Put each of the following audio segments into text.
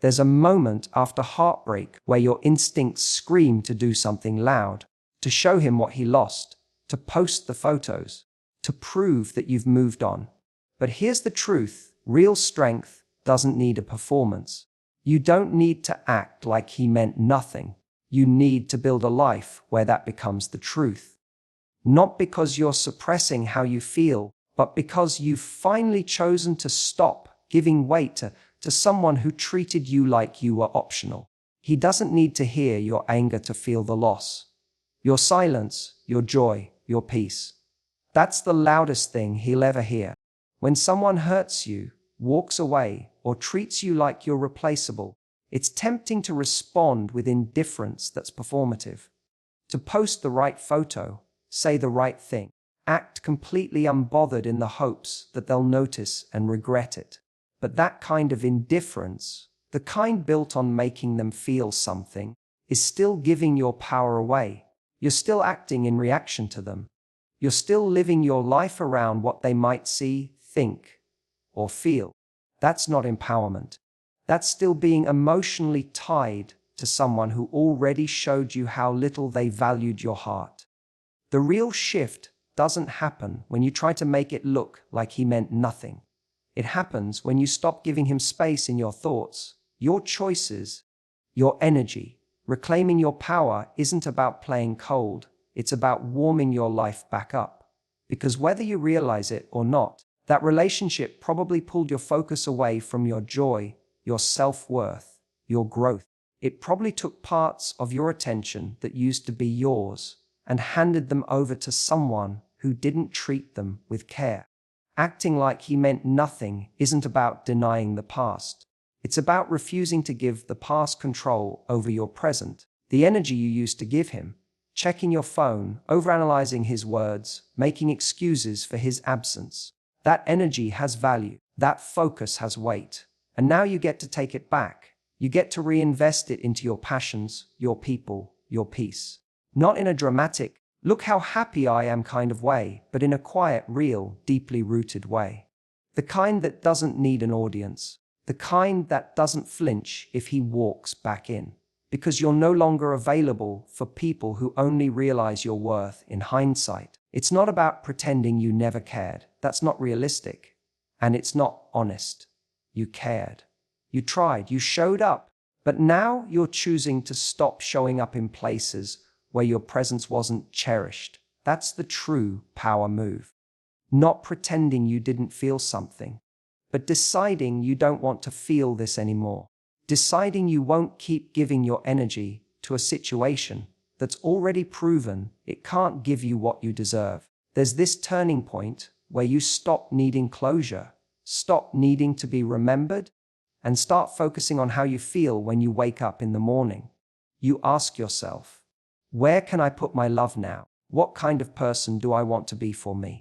There's a moment after heartbreak where your instincts scream to do something loud, to show him what he lost, to post the photos, to prove that you've moved on. But here's the truth: real strength doesn't need a performance. You don't need to act like he meant nothing. You need to build a life where that becomes the truth. Not because you're suppressing how you feel, but because you've finally chosen to stop giving weight to someone who treated you like you were optional. He doesn't need to hear your anger to feel the loss. Your silence, your joy, your peace. That's the loudest thing he'll ever hear. When someone hurts you, walks away, or treats you like you're replaceable, it's tempting to respond with indifference that's performative. To post the right photo, say the right thing, act completely unbothered in the hopes that they'll notice and regret it. But that kind of indifference, the kind built on making them feel something, is still giving your power away. You're still acting in reaction to them. You're still living your life around what they might see, think, or feel. That's not empowerment. That's still being emotionally tied to someone who already showed you how little they valued your heart. The real shift doesn't happen when you try to make it look like he meant nothing. It happens when you stop giving him space in your thoughts, your choices, your energy. Reclaiming your power isn't about playing cold, it's about warming your life back up. Because whether you realize it or not, that relationship probably pulled your focus away from your joy, your self-worth, your growth. It probably took parts of your attention that used to be yours and handed them over to someone who didn't treat them with care. Acting like he meant nothing isn't about denying the past. It's about refusing to give the past control over your present. The energy you used to give him, checking your phone, overanalyzing his words, making excuses for his absence. That energy has value. That focus has weight. And now you get to take it back. You get to reinvest it into your passions, your people, your peace. Not in a dramatic, look how happy I am kind of way, but in a quiet, real, deeply rooted way. The kind that doesn't need an audience. The kind that doesn't flinch if he walks back in. Because you're no longer available for people who only realize your worth in hindsight. It's not about pretending you never cared. That's not realistic. And it's not honest. You cared. You tried. You showed up. But now you're choosing to stop showing up in places where your presence wasn't cherished. That's the true power move. Not pretending you didn't feel something, but deciding you don't want to feel this anymore. Deciding you won't keep giving your energy to a situation that's already proven it can't give you what you deserve. There's this turning point where you stop needing closure, stop needing to be remembered, and start focusing on how you feel when you wake up in the morning. You ask yourself, where can I put my love now? What kind of person do I want to be for me?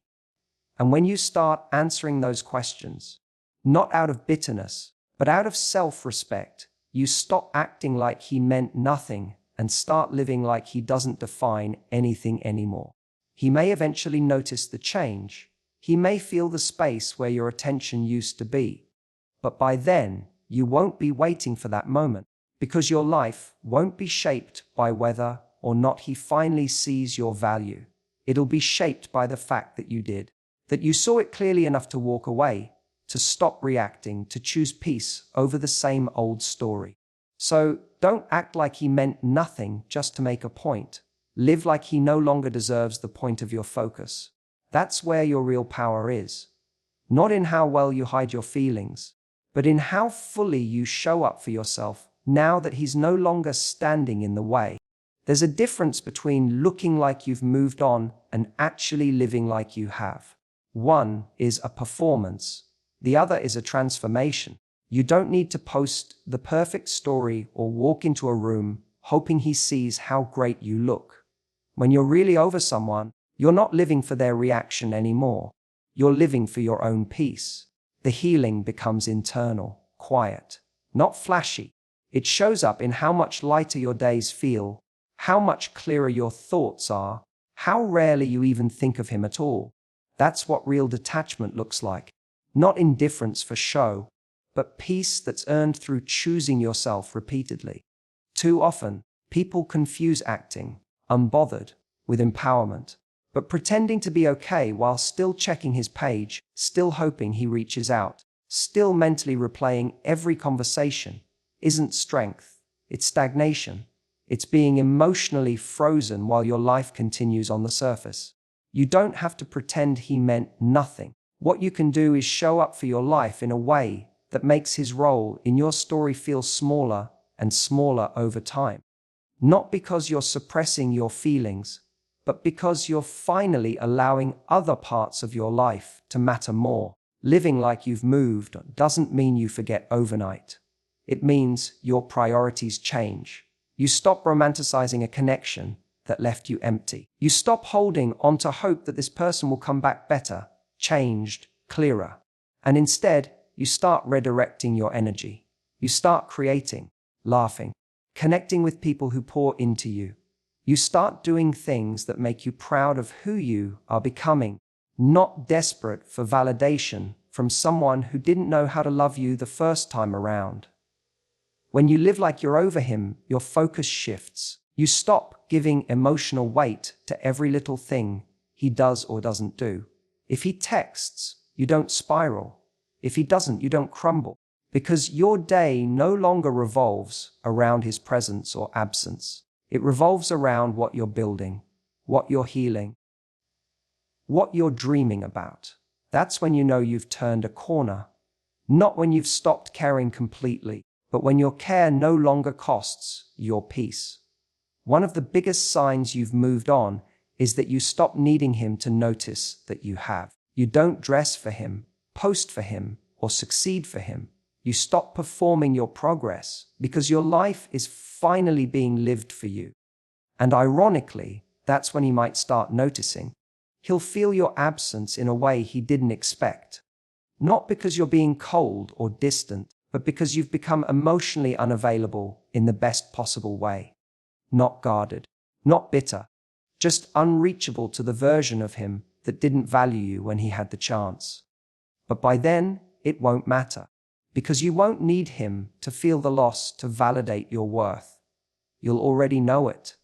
And when you start answering those questions, not out of bitterness, but out of self-respect, you stop acting like he meant nothing and start living like he doesn't define anything anymore. He may eventually notice the change. He may feel the space where your attention used to be. But by then, you won't be waiting for that moment, because your life won't be shaped by whether or not he finally sees your value. It'll be shaped by the fact that you did, that you saw it clearly enough to walk away, to stop reacting, to choose peace over the same old story. So don't act like he meant nothing just to make a point. Live like he no longer deserves the point of your focus. That's where your real power is. Not in how well you hide your feelings, but in how fully you show up for yourself now that he's no longer standing in the way. There's a difference between looking like you've moved on and actually living like you have. One is a performance. The other is a transformation. You don't need to post the perfect story or walk into a room hoping he sees how great you look. When you're really over someone, you're not living for their reaction anymore. You're living for your own peace. The healing becomes internal, quiet, not flashy. It shows up in how much lighter your days feel, how much clearer your thoughts are, how rarely you even think of him at all. That's what real detachment looks like. Not indifference for show, but peace that's earned through choosing yourself repeatedly. Too often, people confuse acting, unbothered, with empowerment, but pretending to be okay while still checking his page, still hoping he reaches out, still mentally replaying every conversation, isn't strength, it's stagnation. It's being emotionally frozen while your life continues on the surface. You don't have to pretend he meant nothing. What you can do is show up for your life in a way that makes his role in your story feel smaller and smaller over time. Not because you're suppressing your feelings, but because you're finally allowing other parts of your life to matter more. Living like you've moved doesn't mean you forget overnight. It means your priorities change. You stop romanticizing a connection that left you empty. You stop holding on to hope that this person will come back better, changed, clearer. And instead, you start redirecting your energy. You start creating, laughing, connecting with people who pour into you. You start doing things that make you proud of who you are becoming, not desperate for validation from someone who didn't know how to love you the first time around. When you live like you're over him, your focus shifts. You stop giving emotional weight to every little thing he does or doesn't do. If he texts, you don't spiral. If he doesn't, you don't crumble. Because your day no longer revolves around his presence or absence. It revolves around what you're building, what you're healing, what you're dreaming about. That's when you know you've turned a corner. Not when you've stopped caring completely, but when your care no longer costs your peace. One of the biggest signs you've moved on is that you stop needing him to notice that you have. You don't dress for him, post for him, or succeed for him. You stop performing your progress because your life is finally being lived for you. And ironically, that's when he might start noticing. He'll feel your absence in a way he didn't expect. Not because you're being cold or distant, but because you've become emotionally unavailable in the best possible way. Not guarded, not bitter, just unreachable to the version of him that didn't value you when he had the chance. But by then, it won't matter, because you won't need him to feel the loss to validate your worth. You'll already know it.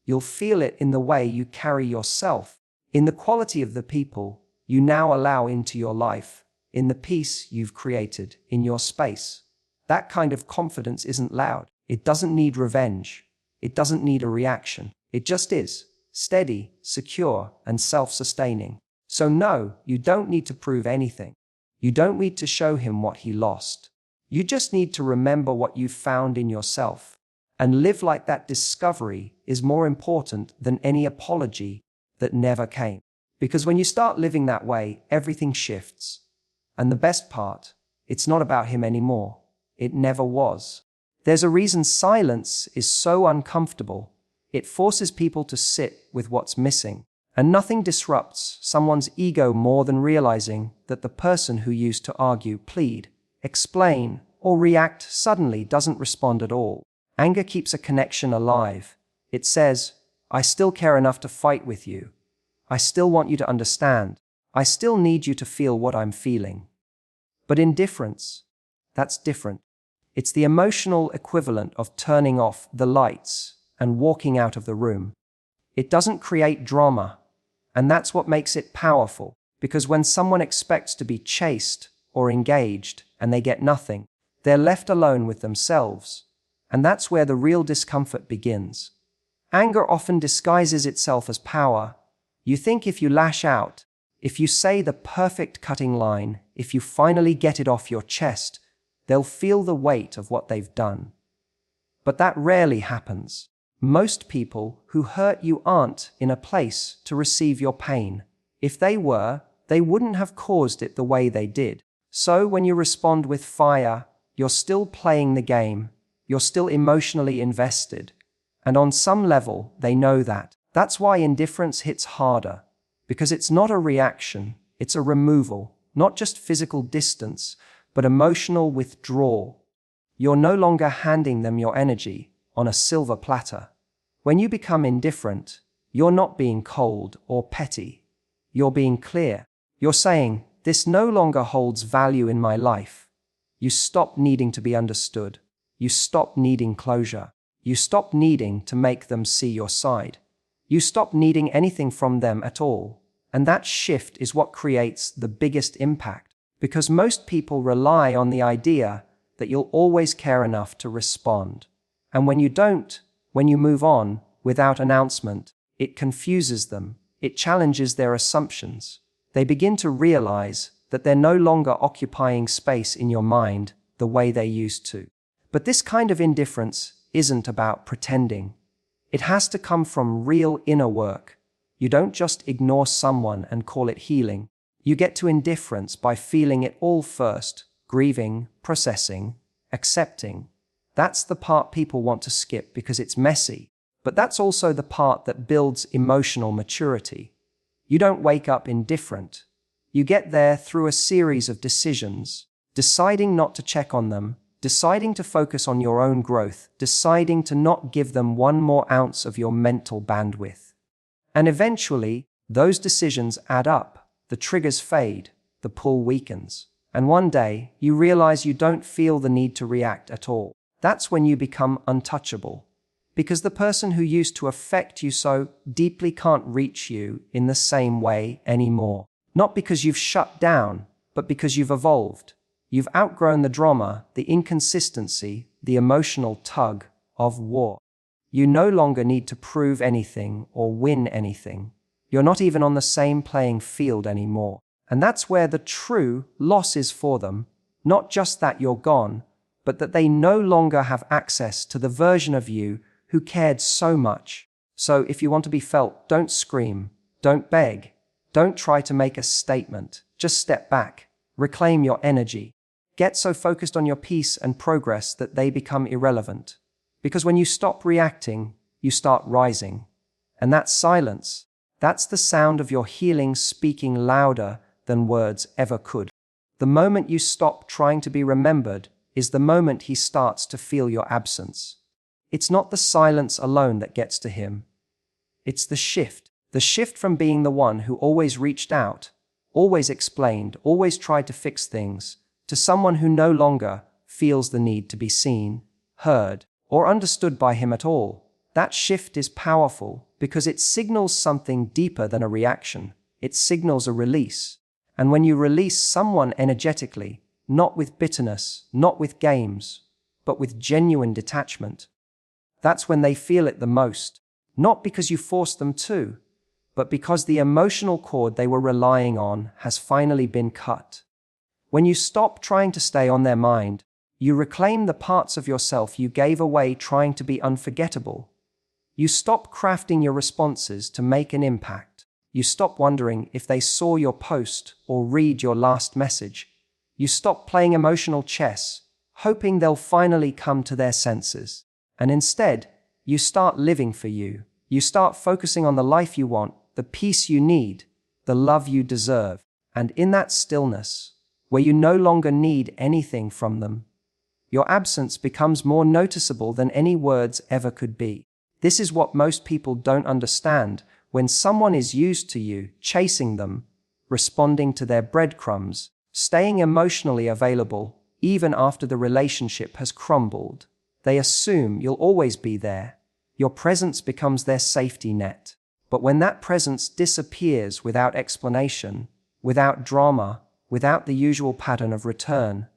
You'll feel it in the way you carry yourself, in the quality of the people you now allow into your life, in the peace you've created in your space. That kind of confidence isn't loud. It doesn't need revenge. It doesn't need a reaction. It just is, steady, secure, and self-sustaining. So no, you don't need to prove anything. You don't need to show him what he lost. You just need to remember what you found in yourself and live like that discovery is more important than any apology that never came. Because when you start living that way, everything shifts. And the best part, it's not about him anymore. It never was. There's a reason silence is so uncomfortable. It forces people to sit with what's missing. And nothing disrupts someone's ego more than realizing that the person who used to argue, plead, explain, or react suddenly doesn't respond at all. Anger keeps a connection alive. It says, I still care enough to fight with you. I still want you to understand. I still need you to feel what I'm feeling. But indifference, that's different. It's the emotional equivalent of turning off the lights and walking out of the room. It doesn't create drama, and that's what makes it powerful, because when someone expects to be chased or engaged and they get nothing, they're left alone with themselves, and that's where the real discomfort begins. Anger often disguises itself as power. You think if you lash out, if you say the perfect cutting line, if you finally get it off your chest, they'll feel the weight of what they've done. But that rarely happens. Most people who hurt you aren't in a place to receive your pain. If they were, they wouldn't have caused it the way they did. So when you respond with fire, you're still playing the game. You're still emotionally invested. And on some level, they know that. That's why indifference hits harder. Because it's not a reaction, it's a removal. Not just physical distance, but emotional withdrawal. You're no longer handing them your energy on a silver platter. When you become indifferent, you're not being cold or petty. You're being clear. You're saying, this no longer holds value in my life. You stop needing to be understood. You stop needing closure. You stop needing to make them see your side. You stop needing anything from them at all. And that shift is what creates the biggest impact, because most people rely on the idea that you'll always care enough to respond. And when you don't, when you move on without announcement, it confuses them. It challenges their assumptions. They begin to realize that they're no longer occupying space in your mind the way they used to. But this kind of indifference isn't about pretending. It has to come from real inner work. You don't just ignore someone and call it healing. You get to indifference by feeling it all first, grieving, processing, accepting. That's the part people want to skip because it's messy, but that's also the part that builds emotional maturity. You don't wake up indifferent. You get there through a series of decisions, deciding not to check on them, deciding to focus on your own growth, deciding to not give them one more ounce of your mental bandwidth. And eventually, those decisions add up, the triggers fade, the pull weakens, and one day you realize you don't feel the need to react at all. That's when you become untouchable, because the person who used to affect you so deeply can't reach you in the same way anymore. Not because you've shut down, but because you've evolved. You've outgrown the drama, the inconsistency, the emotional tug of war. You no longer need to prove anything or win anything. You're not even on the same playing field anymore. And that's where the true loss is for them. Not just that you're gone, but that they no longer have access to the version of you who cared so much. So if you want to be felt, don't scream, don't beg, don't try to make a statement. Just step back, reclaim your energy. Get so focused on your peace and progress that they become irrelevant. Because when you stop reacting, you start rising. And that silence, that's the sound of your healing speaking louder than words ever could. The moment you stop trying to be remembered is the moment he starts to feel your absence. It's not the silence alone that gets to him. It's the shift from being the one who always reached out, always explained, always tried to fix things, to someone who no longer feels the need to be seen, heard, or understood by him at all. That shift is powerful because it signals something deeper than a reaction. It signals a release. And when you release someone energetically, not with bitterness, not with games, but with genuine detachment, that's when they feel it the most. Not because you forced them to, but because the emotional cord they were relying on has finally been cut. When you stop trying to stay on their mind, you reclaim the parts of yourself you gave away trying to be unforgettable. You stop crafting your responses to make an impact. You stop wondering if they saw your post or read your last message. You stop playing emotional chess, hoping they'll finally come to their senses. And instead, you start living for you. You start focusing on the life you want, the peace you need, the love you deserve. And in that stillness, where you no longer need anything from them, your absence becomes more noticeable than any words ever could be. This is what most people don't understand. When someone is used to you, chasing them, responding to their breadcrumbs, staying emotionally available, even after the relationship has crumbled, they assume you'll always be there. Your presence becomes their safety net. But when that presence disappears without explanation, without drama, without the usual pattern of return,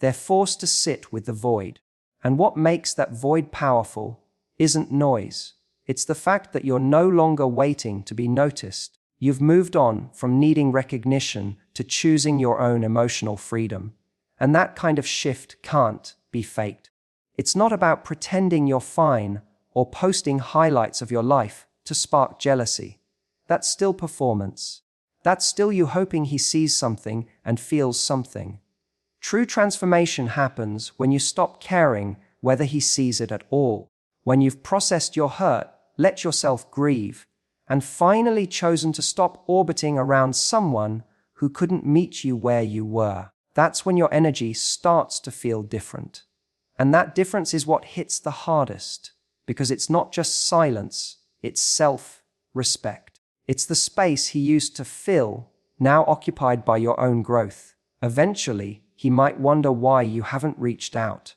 they're forced to sit with the void. And what makes that void powerful isn't noise. It's the fact that you're no longer waiting to be noticed. You've moved on from needing recognition to choosing your own emotional freedom. And that kind of shift can't be faked. It's not about pretending you're fine or posting highlights of your life to spark jealousy. That's still performance. That's still you hoping he sees something and feels something. True transformation happens when you stop caring whether he sees it at all. When you've processed your hurt, let yourself grieve, and finally chosen to stop orbiting around someone who couldn't meet you where you were. That's when your energy starts to feel different. And that difference is what hits the hardest, because it's not just silence, it's self-respect. It's the space he used to fill, now occupied by your own growth. Eventually, He might wonder why you haven't reached out,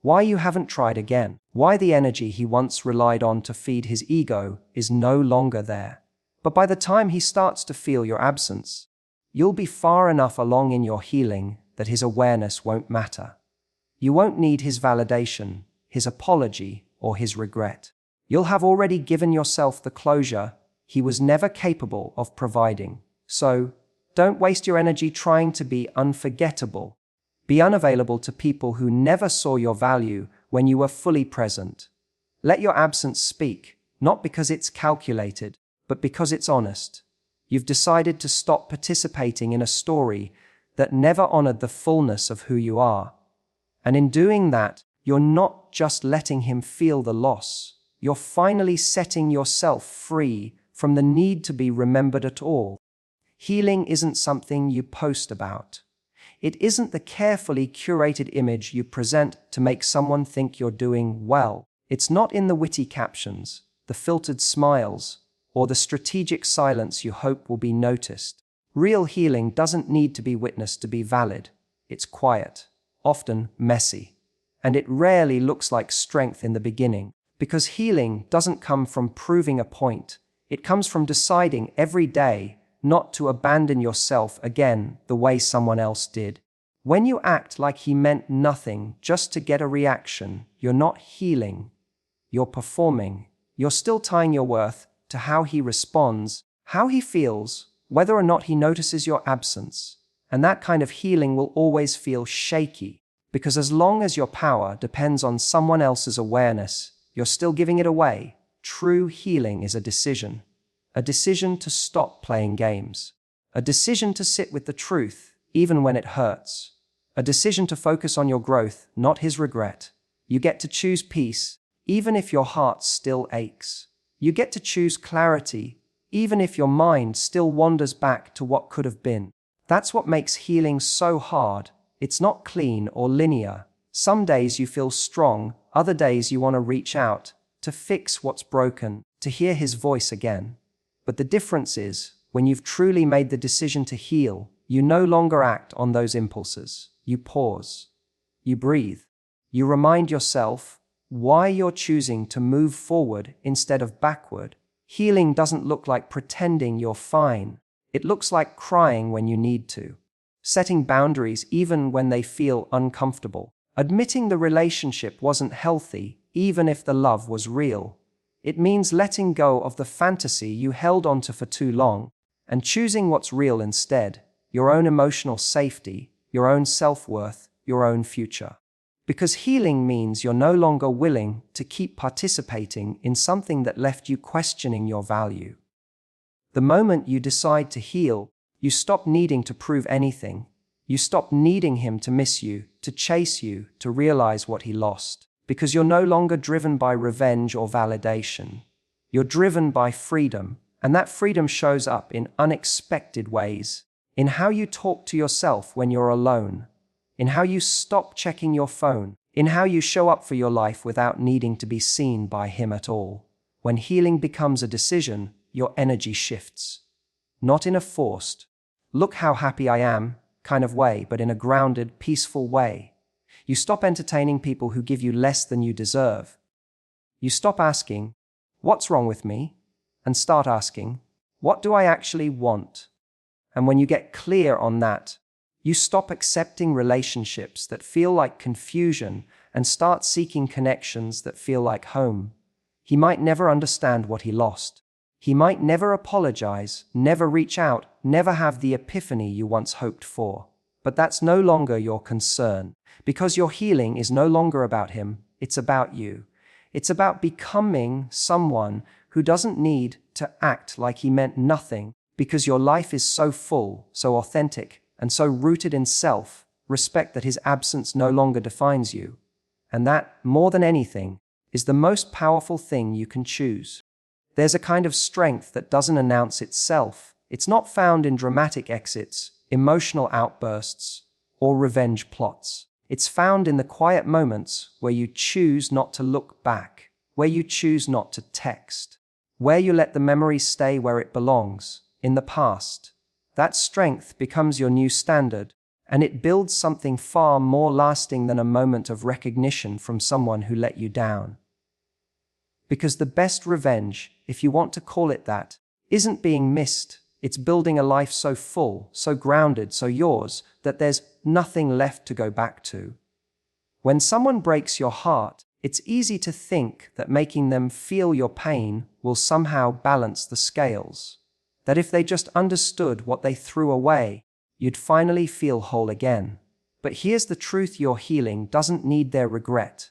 why you haven't tried again, why the energy he once relied on to feed his ego is no longer there. But by the time he starts to feel your absence, you'll be far enough along in your healing that his awareness won't matter. You won't need his validation, his apology, or his regret. You'll have already given yourself the closure he was never capable of providing. So, don't waste your energy trying to be unforgettable. Be unavailable to people who never saw your value when you were fully present. Let your absence speak, not because it's calculated, but because it's honest. You've decided to stop participating in a story that never honored the fullness of who you are. And in doing that, you're not just letting him feel the loss. You're finally setting yourself free from the need to be remembered at all. Healing isn't something you post about. It isn't the carefully curated image you present to make someone think you're doing well. It's not in the witty captions, the filtered smiles, or the strategic silence you hope will be noticed. Real healing doesn't need to be witnessed to be valid. It's quiet, often messy, and it rarely looks like strength in the beginning, because healing doesn't come from proving a point. It comes from deciding every day not to abandon yourself again the way someone else did. When you act like he meant nothing just to get a reaction, you're not healing. You're performing. You're still tying your worth to how he responds, how he feels, whether or not he notices your absence. And that kind of healing will always feel shaky, because as long as your power depends on someone else's awareness, you're still giving it away. True healing is a decision to stop playing games, a decision to sit with the truth, even when it hurts, a decision to focus on your growth, not his regret. You get to choose peace, even if your heart still aches. You get to choose clarity, even if your mind still wanders back to what could have been. That's what makes healing so hard. It's not clean or linear. Some days you feel strong, other days you want to reach out, to fix what's broken, to hear his voice again. But the difference is, when you've truly made the decision to heal, you no longer act on those impulses. You pause. You breathe. You remind yourself why you're choosing to move forward instead of backward. Healing doesn't look like pretending you're fine. It looks like crying when you need to, setting boundaries even when they feel uncomfortable, admitting the relationship wasn't healthy even if the love was real. It means letting go of the fantasy you held onto for too long and choosing what's real instead, your own emotional safety, your own self-worth, your own future. Because healing means you're no longer willing to keep participating in something that left you questioning your value. The moment you decide to heal, you stop needing to prove anything. You stop needing him to miss you, to chase you, to realize what he lost. Because you're no longer driven by revenge or validation. You're driven by freedom, and that freedom shows up in unexpected ways. In how you talk to yourself when you're alone. In how you stop checking your phone. In how you show up for your life without needing to be seen by him at all. When healing becomes a decision, your energy shifts. Not in a forced, look how happy I am kind of way, but in a grounded, peaceful way. You stop entertaining people who give you less than you deserve. You stop asking, what's wrong with me? And start asking, what do I actually want? And when you get clear on that, you stop accepting relationships that feel like confusion and start seeking connections that feel like home. He might never understand what he lost. He might never apologize, never reach out, never have the epiphany you once hoped for. But that's no longer your concern, because your healing is no longer about him, it's about you. It's about becoming someone who doesn't need to act like he meant nothing, because your life is so full, so authentic, and so rooted in self-respect that his absence no longer defines you. And that, more than anything, is the most powerful thing you can choose. There's a kind of strength that doesn't announce itself. It's not found in dramatic exits, emotional outbursts, or revenge plots. It's found in the quiet moments where you choose not to look back, where you choose not to text, where you let the memory stay where it belongs, in the past. That strength becomes your new standard, And it builds something far more lasting than a moment of recognition from someone who let you down. Because the best revenge, if you want to call it that, isn't being missed. It's building a life so full, so grounded, so yours, that there's nothing left to go back to. When someone breaks your heart, it's easy to think that making them feel your pain will somehow balance the scales. That if they just understood what they threw away, you'd finally feel whole again. But here's the truth: your healing doesn't need their regret.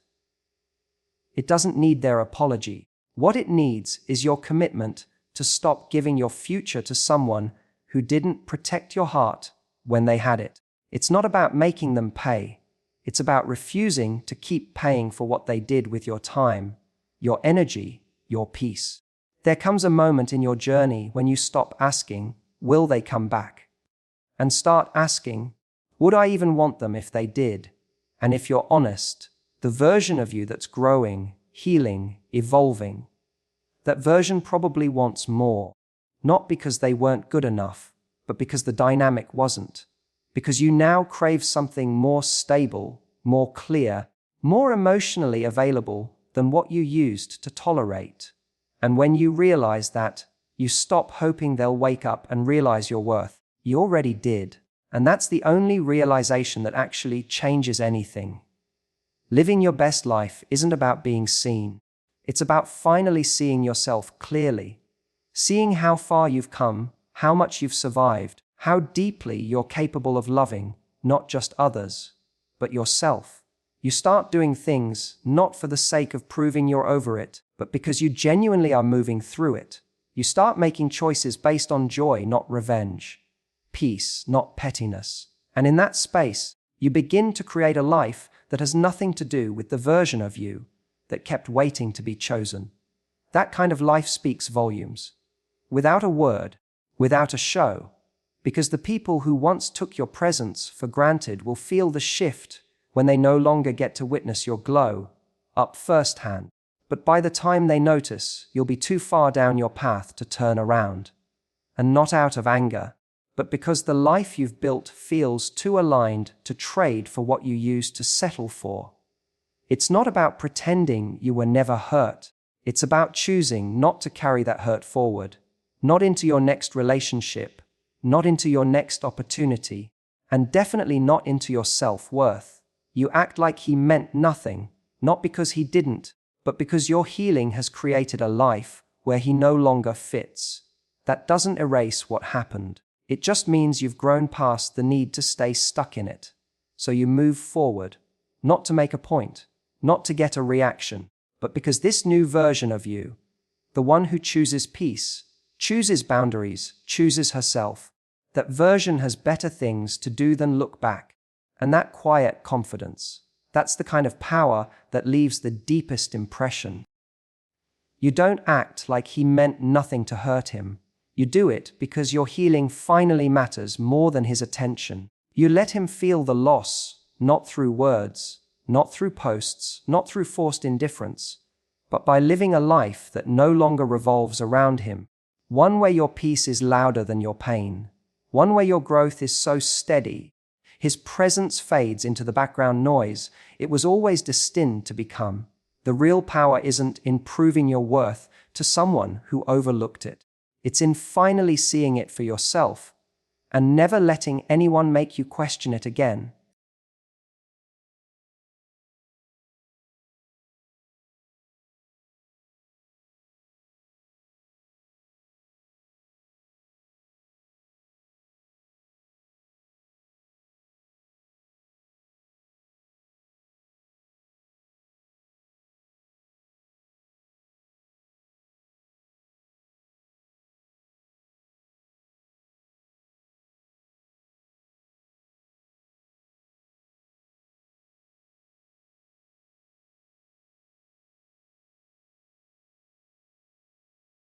It doesn't need their apology. What it needs is your commitment to stop giving your future to someone who didn't protect your heart when they had it. It's not about making them pay. It's about refusing to keep paying for what they did with your time, your energy, your peace. There comes a moment in your journey when you stop asking, will they come back? And start asking, would I even want them if they did? And if you're honest, the version of you that's growing, healing, evolving, that version probably wants more, not because they weren't good enough, but because the dynamic wasn't. Because you now crave something more stable, more clear, more emotionally available than what you used to tolerate. And when you realize that, you stop hoping they'll wake up and realize your worth. You already did. And that's the only realization that actually changes anything. Living your best life isn't about being seen. It's about finally seeing yourself clearly. Seeing how far you've come, how much you've survived, how deeply you're capable of loving, not just others, but yourself. You start doing things not for the sake of proving you're over it, but because you genuinely are moving through it. You start making choices based on joy, not revenge. Peace, not pettiness. And in that space, you begin to create a life that has nothing to do with the version of you that kept waiting to be chosen. That kind of life speaks volumes. Without a word, without a show. Because the people who once took your presence for granted will feel the shift when they no longer get to witness your glow up firsthand. But by the time they notice, you'll be too far down your path to turn around. And not out of anger, but because the life you've built feels too aligned to trade for what you used to settle for. It's not about pretending you were never hurt. It's about choosing not to carry that hurt forward, not into your next relationship, not into your next opportunity, and definitely not into your self-worth. You act like he meant nothing, not because he didn't, but because your healing has created a life where he no longer fits. That doesn't erase what happened. It just means you've grown past the need to stay stuck in it. So you move forward, not to make a point, not to get a reaction, but because this new version of you, the one who chooses peace, chooses boundaries, chooses herself, that version has better things to do than look back. And that quiet confidence, that's the kind of power that leaves the deepest impression. You don't act like he meant nothing to hurt him. You do it because your healing finally matters more than his attention. You let him feel the loss, not through words, not through posts, not through forced indifference, but by living a life that no longer revolves around him. One where your peace is louder than your pain. One where your growth is so steady. His presence fades into the background noise it was always destined to become. The real power isn't in proving your worth to someone who overlooked it. It's in finally seeing it for yourself and never letting anyone make you question it again.